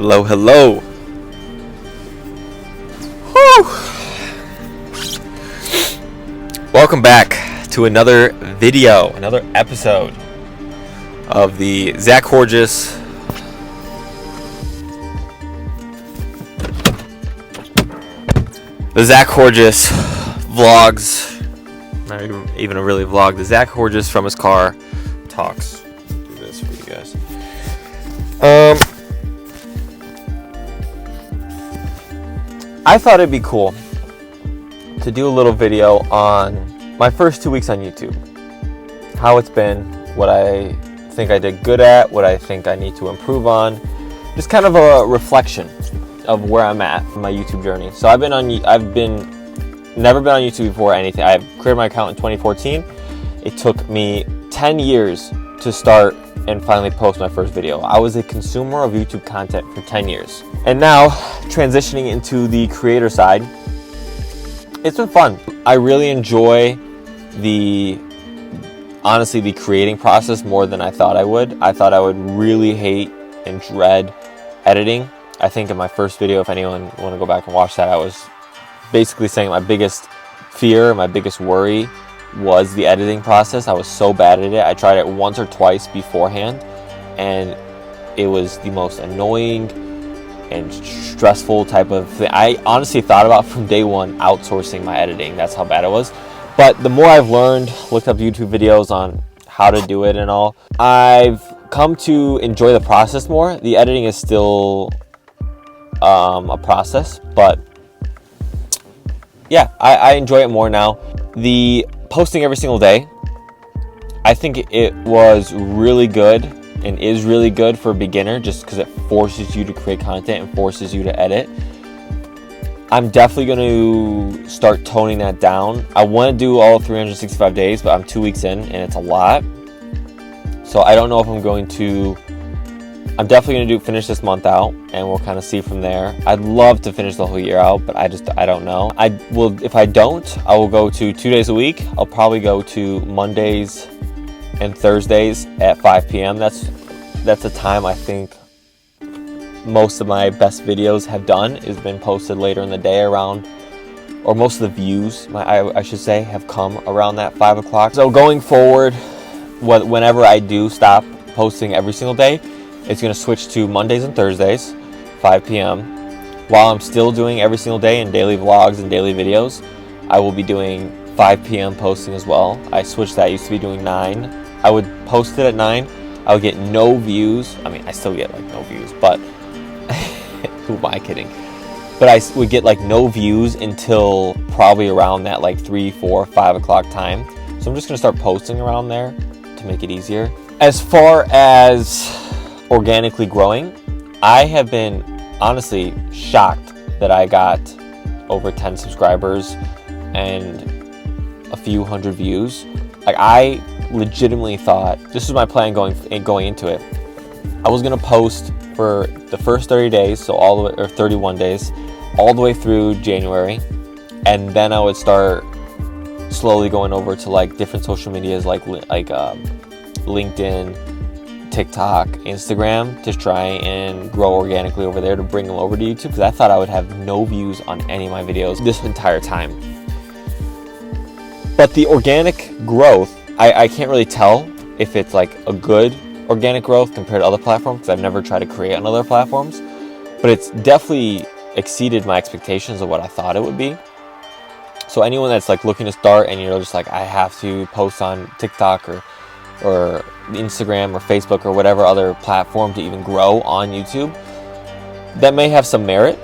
Hello, hello. Whew. Welcome back to another video, another episode of the Zach Horgis vlogs. Not even a really vlog. The Zach Horgis from his car talks. Do this for you guys. I thought it'd be cool to do a little video on my first 2 weeks on YouTube. How it's been, what I think I did good at, what I think I need to improve on. Just kind of a reflection of where I'm at in my YouTube journey. So I've never been on YouTube before anything. I created my account in 2014. It took me 10 years to start and finally post my first video. I was a consumer of YouTube content for 10 years. And now, transitioning into the creator side, it's been fun. I really enjoy the creating process more than I thought I would. I thought I would really hate and dread editing. I think in my first video, if anyone want to go back and watch that, I was basically saying my biggest fear, my biggest worry was the editing process. I was so bad at it. I tried it once or twice beforehand, and it was the most annoying and stressful type of thing. I honestly thought about from day one outsourcing my editing. That's how bad it was. But the more I've learned, looked up YouTube videos on how to do it and all, I've come to enjoy the process more. The editing is still a process, but yeah, I enjoy it more now. The posting every single day, I think it was really good and is really good for a beginner, just because it forces you to create content and forces you to edit. I'm definitely going to start toning that down. I want to do all 365 days, but I'm 2 weeks in and it's a lot. So I don't know if I'm definitely going to finish this month out, and we'll kind of see from there. I'd love to finish the whole year out, but I don't know. If I don't, I will go to 2 days a week. I'll probably go to Mondays and Thursdays at 5 p.m. That's the time I think most of my best videos have done, is been posted later in the day around, or most of the views, I should say, have come around that 5 o'clock. So going forward, whenever I do stop posting every single day, it's going to switch to Mondays and Thursdays, 5 p.m. While I'm still doing every single day in daily vlogs and daily videos, I will be doing 5 p.m. posting as well. I switched that. I used to be doing 9. I would post it at 9. I would get no views. I mean, I still get like no views, but who am I kidding? But I would get like no views until probably around that like 3, 4, 5 o'clock time. So I'm just going to start posting around there to make it easier. As far as organically growing, I have been honestly shocked that I got over 10 subscribers and a few hundred views. Like, I legitimately thought, this was my plan going into it, I was gonna post for the first 30 days, so all the way, or 31 days, all the way through January, and then I would start slowly going over to like different social medias like LinkedIn, TikTok, Instagram, to try and grow organically over there, to bring them over to YouTube, because I thought I would have no views on any of my videos this entire time. But the organic growth, I can't really tell if it's like a good organic growth compared to other platforms, because I've never tried to create on other platforms, but it's definitely exceeded my expectations of what I thought it would be. So anyone that's like looking to start and you're just like, I have to post on TikTok or Instagram or Facebook or whatever other platform to even grow on YouTube, that may have some merit.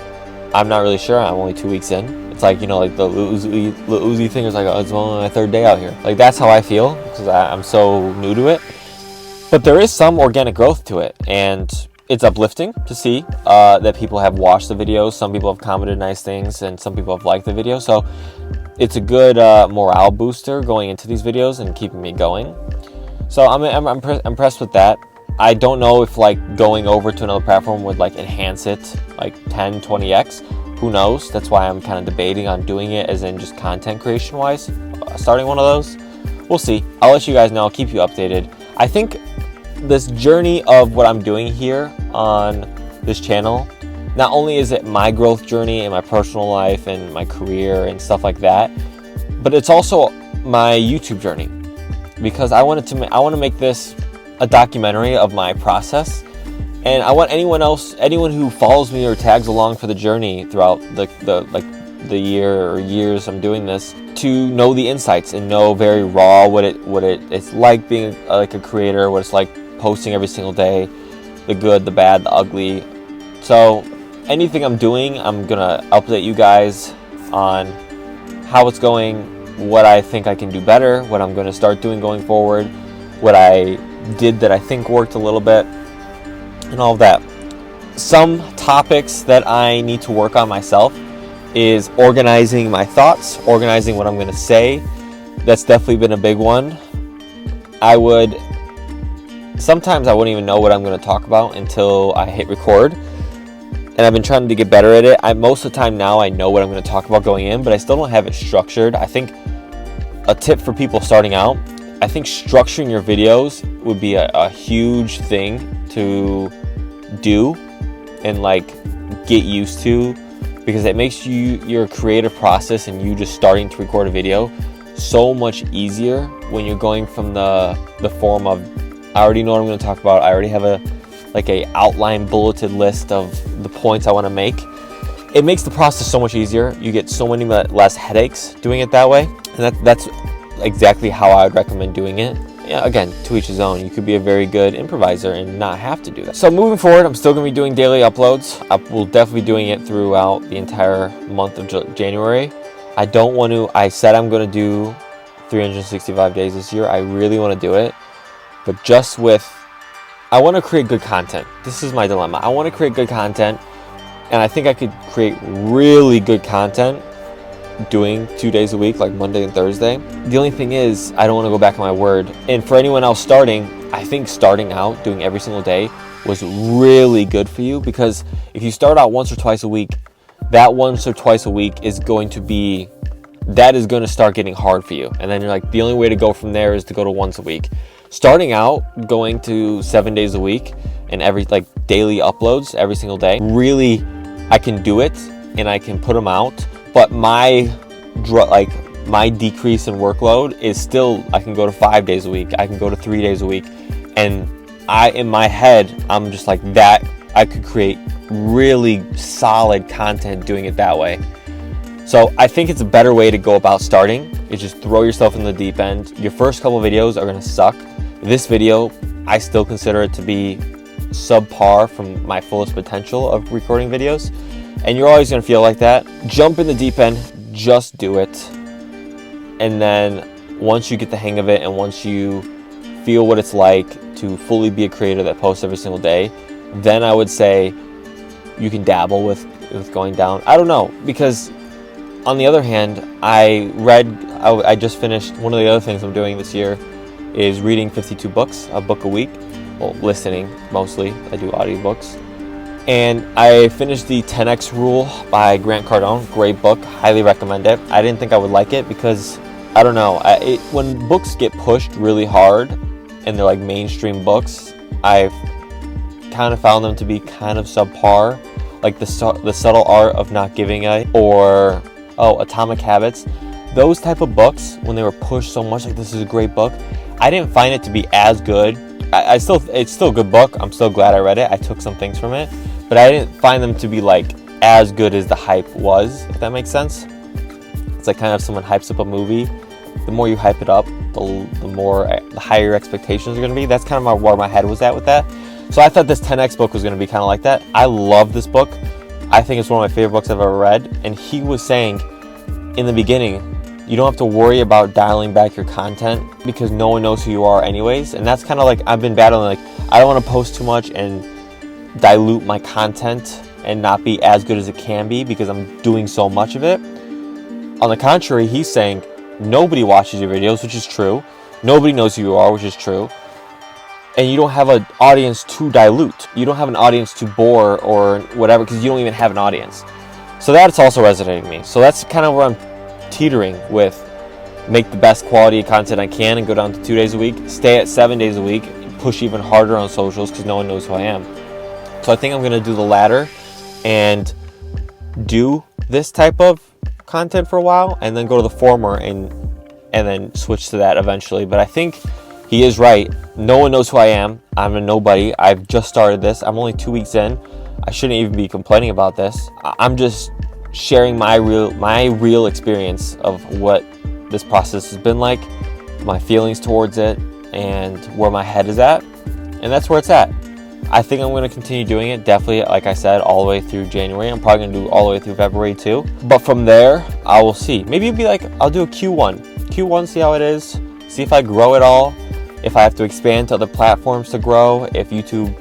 I'm not really sure. I'm only 2 weeks in. It's like, like the Lil Uzi thing is like, oh, it's only my third day out here. Like, that's how I feel, because I'm so new to it. But there is some organic growth to it, and it's uplifting to see that people have watched the videos. Some people have commented nice things, and some people have liked the video. So it's a good morale booster going into these videos and keeping me going. So I'm impressed with that. I don't know if like going over to another platform would like enhance it like 10, 20x. Who knows? That's why I'm kind of debating on doing it as in just content creation wise, starting one of those. We'll see. I'll let you guys know. I'll keep you updated. I think this journey of what I'm doing here on this channel, not only is it my growth journey in my personal life and my career and stuff like that, but it's also my YouTube journey, because I want to make this a documentary of my process, and I want anyone who follows me or tags along for the journey throughout the year or years I'm doing this, to know the insights and know very raw what it's like being like a creator, what it's like posting every single day, the good, the bad, the ugly. So anything I'm doing, I'm gonna update you guys on how it's going, what I think I can do better, what I'm gonna start doing going forward, what I did that I think worked a little bit, and all of that. Some topics that I need to work on myself is organizing my thoughts, organizing what I'm going to say. That's definitely been a big one. Sometimes I wouldn't even know what I'm going to talk about until I hit record, and I've been trying to get better at it. Most of the time now I know what I'm going to talk about going in, but I still don't have it structured. I think a tip for people starting out, I think structuring your videos would be a huge thing to do and get used to, because it makes your creative process and you just starting to record a video so much easier when you're going from the form of, I already know what I'm going to talk about, I already have a outline bulleted list of the points I want to make. It makes the process so much easier. You get so many less headaches doing it that way, and that's exactly how I would recommend doing it. Yeah, again, to each his own. You could be a very good improviser and not have to do that. So moving forward, I'm still going to be doing daily uploads. I will definitely be doing it throughout the entire month of January. I said I'm going to do 365 days this year. I really want to do it. But I want to create good content. This is my dilemma. I want to create good content, and I think I could create really good content doing 2 days a week, like Monday and Thursday. The only thing is, I don't want to go back on my word. And for anyone else starting, I think starting out doing every single day was really good for you, because if you start out once or twice a week, that once or twice a week is going to start getting hard for you. And then you're like, the only way to go from there is to go to once a week. Starting out, going to 7 days a week and daily uploads every single day, really, I can do it and I can put them out. But my decrease in workload is still, I can go to 5 days a week, I can go to 3 days a week, and in my head, I'm just like that. I could create really solid content doing it that way. So I think it's a better way to go about starting, is just throw yourself in the deep end. Your first couple videos are gonna suck. This video, I still consider it to be subpar from my fullest potential of recording videos. And you're always going to feel like that. Jump in the deep end, just do it. And then once you get the hang of it, and once you feel what it's like to fully be a creator that posts every single day, then I would say you can dabble with going down. I don't know, because on the other hand, I just finished, one of the other things I'm doing this year is reading 52 books, a book a week. Well, listening mostly. I do audiobooks. And I finished the 10X Rule by Grant Cardone. Great book. Highly recommend it. I didn't think I would like it because, I don't know, when books get pushed really hard and they're like mainstream books, I've kind of found them to be kind of subpar. Like the Subtle Art of Not Giving a, or Atomic Habits. Those type of books, when they were pushed so much, like this is a great book, I didn't find it to be as good. It's still a good book. I'm still glad I read it. I took some things from it, but I didn't find them to be as good as the hype was, if that makes sense. It's like kind of someone hypes up a movie. The more you hype it up, the higher your expectations are going to be. That's kind of where my head was at with that. So I thought this 10X book was going to be kind of like that. I love this book. I think it's one of my favorite books I've ever read. And he was saying in the beginning, you don't have to worry about dialing back your content because no one knows who you are anyways. And that's kind of like I've been battling, I don't want to post too much and dilute my content and not be as good as it can be because I'm doing so much of it. On the contrary, he's saying nobody watches your videos, which is true. Nobody knows who you are, which is true. And you don't have an audience to dilute. You don't have an audience to bore or whatever because you don't even have an audience. So that's also resonating with me. So that's kind of where I'm teetering with. Make the best quality of content I can and go down to 2 days a week. Stay at 7 days a week. Push even harder on socials because no one knows who I am. So I think I'm gonna do the latter and do this type of content for a while, and then go to the former and then switch to that eventually. But I think he is right. No one knows who I am. I'm a nobody. I've just started this. I'm only 2 weeks in. I shouldn't even be complaining about this. I'm just sharing my real experience of what this process has been like, my feelings towards it, and where my head is at. And that's where it's at. I think I'm going to continue doing it, definitely, like I said, all the way through January. I'm probably going to do all the way through February too. But from there, I will see. Maybe it'd be like, I'll do a Q1, see how it is, see if I grow at all, if I have to expand to other platforms to grow, if YouTube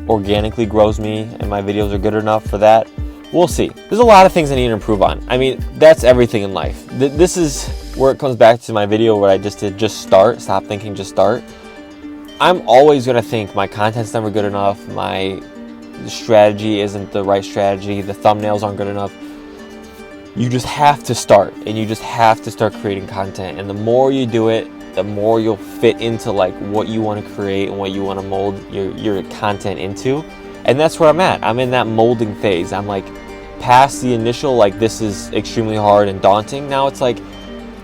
organically grows me and my videos are good enough for that. We'll see. There's a lot of things I need to improve on. I mean, that's everything in life. This is where it comes back to my video where I just did just start, stop thinking, just start. I'm always going to think my content's never good enough, my strategy isn't the right strategy, the thumbnails aren't good enough. You just have to start, and you just have to start creating content. And the more you do it, the more you'll fit into like what you want to create and what you want to mold your content into. And that's where I'm at. I'm in that molding phase. I'm like past the initial, like this is extremely hard and daunting. Now it's like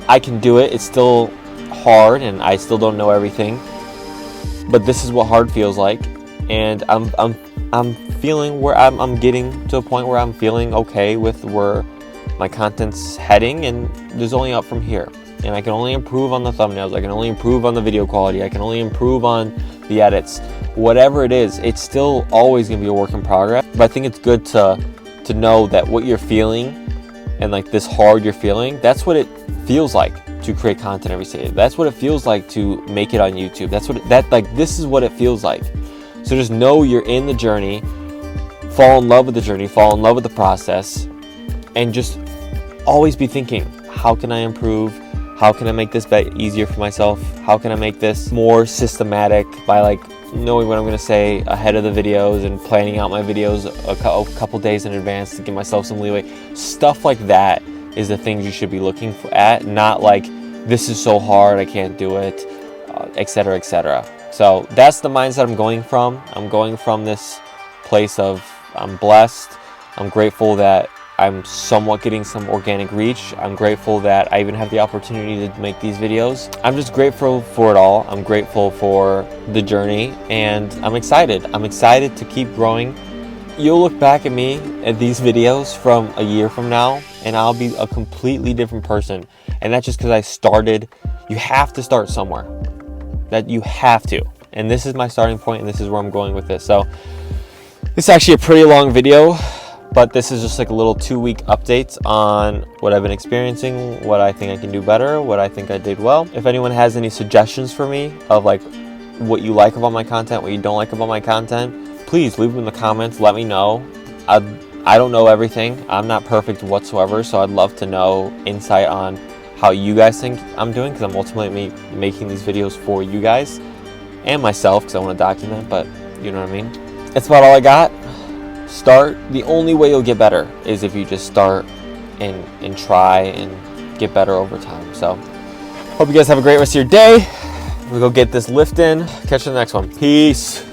I can do it. It's still hard and I still don't know everything. But this is what hard feels like, and I'm feeling where I'm getting to a point where I'm feeling okay with where my content's heading, and there's only up from here. And I can only improve on the thumbnails, I can only improve on the video quality, I can only improve on the edits. Whatever it is, it's still always gonna be a work in progress. But I think it's good to know that what you're feeling and like this hard you're feeling, that's what it feels like to create content every day. That's what it feels like to make it on YouTube. This is what it feels like. So just know you're in the journey, fall in love with the journey, fall in love with the process, and just always be thinking, how can I improve? How can I make this easier for myself? How can I make this more systematic by like knowing what I'm going to say ahead of the videos and planning out my videos a couple days in advance to give myself some leeway. Stuff like that is the things you should be looking at, not like this is so hard I can't do it, etc., etc. So that's the mindset I'm going from. I'm going from this place of I'm blessed, I'm grateful that I'm somewhat getting some organic reach. I'm grateful that I even have the opportunity to make these videos. I'm just grateful for it all. I'm grateful for the journey, and I'm excited. I'm excited to keep growing. You'll look back at me at these videos from a year from now, and I'll be a completely different person. And that's just because I started. You have to start somewhere. That you have to. And this is my starting point, and this is where I'm going with this. So it's actually a pretty long video, but this is just like a little 2-week update on what I've been experiencing, what I think I can do better, what I think I did well. If anyone has any suggestions for me of like what you like about my content, what you don't like about my content, please leave them in the comments. Let me know. I don't know everything. I'm not perfect whatsoever, so I'd love to know insight on how you guys think I'm doing, because I'm ultimately making these videos for you guys and myself, because I want to document, but you know what I mean. That's about all I got. Start. The only way you'll get better is if you just start and try and get better over time. So hope you guys have a great rest of your day. We'll go get this lift in. Catch you in the next one. Peace.